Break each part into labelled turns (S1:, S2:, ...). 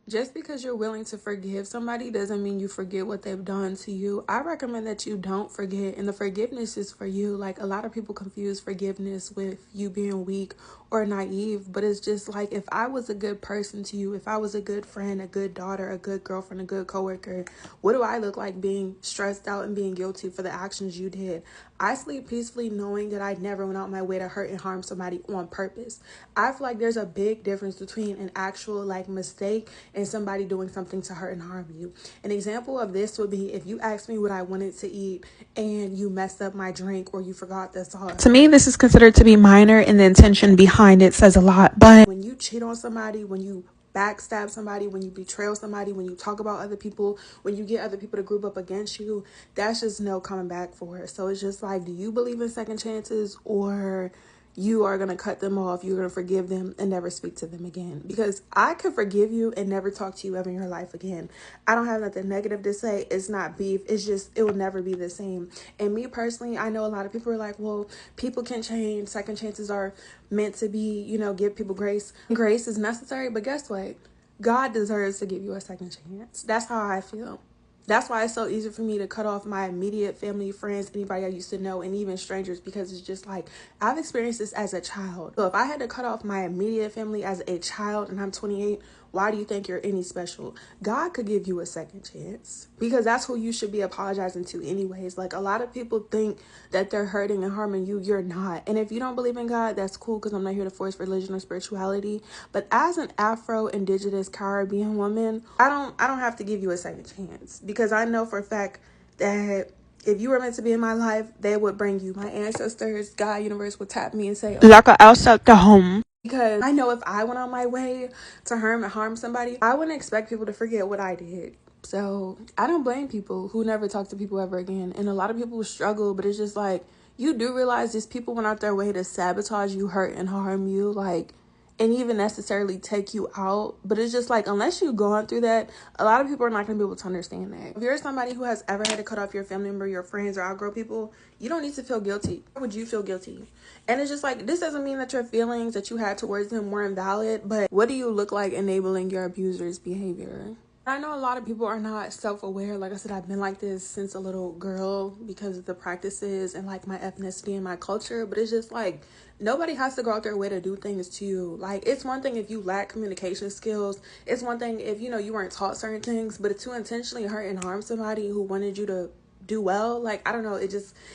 S1: Just because you're willing to forgive somebody doesn't mean you forget what they've done to you. I recommend that you don't forget, and the forgiveness is for you. Like, a lot of people confuse forgiveness with you being weak or naive, but it's just like, if I was a good person to you, if I was a good friend, a good daughter, a good girlfriend, a good coworker, what do I look like being stressed out and being guilty for the actions you did? I sleep peacefully knowing that I never went out my way to hurt and harm somebody on purpose. I feel like there's a big difference between an actual like mistake and somebody doing something to hurt and harm you. An example of this would be if you asked me what I wanted to eat and you messed up my drink or you forgot the sauce. To me, this is considered to be minor, and the intention behind it says a lot. But when you cheat on somebody, when you backstab somebody, when you betray somebody, when you talk about other people, when you get other people to group up against you, that's just no coming back for it. So it's just like, do you believe in second chances, or you are going to cut them off, you're going to forgive them and never speak to them again? Because I could forgive you and never talk to you ever in your life again. I don't have nothing negative to say. It's not beef. It's just, it will never be the same. And me personally, I know a lot of people are like, well, people can change. Second chances are meant to be, give people grace. Grace is necessary, but guess what? God deserves to give you a second chance. That's how I feel. That's why it's so easy for me to cut off my immediate family, friends, anybody I used to know, and even strangers, because it's just like, I've experienced this as a child. So if I had to cut off my immediate family as a child and I'm 28, why do you think you're any special? God could give you a second chance, because that's who you should be apologizing to anyways. Like, a lot of people think that they're hurting and harming you. You're not. And if you don't believe in God, that's cool, because I'm not here to force religion or spirituality. But as an Afro-Indigenous Caribbean woman, I don't have to give you a second chance, because I know for a fact that if you were meant to be in my life, they would bring you. My ancestors, God, universe would tap me and say, Laka outside the home. Because I know if I went on my way to harm somebody, I wouldn't expect people to forget what I did. So I don't blame people who never talk to people ever again. And a lot of people struggle, but it's just like, you do realize these people went out their way to sabotage you, hurt and harm you, like, and even necessarily take you out. But it's just like, unless you've gone through that, a lot of people are not going to be able to understand that. If you're somebody who has ever had to cut off your family member, your friends, or outgrow people, you don't need to feel guilty. Why would you feel guilty? And it's just like, this doesn't mean that your feelings that you had towards them were invalid, but what do you look like enabling your abuser's behavior? I know a lot of people are not self-aware. Like I said, I've been like this since a little girl because of the practices and like my ethnicity and my culture. But it's just like, nobody has to go out their way to do things to you. Like, it's one thing if you lack communication skills. It's one thing if, you weren't taught certain things. But to intentionally hurt and harm somebody who wanted you to do well, like, I don't know, it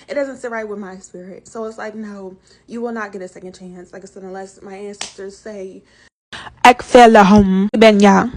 S1: doesn't sit right with my spirit. So it's like, no, you will not get a second chance. Like I said, unless my ancestors say, Ek home, Benya.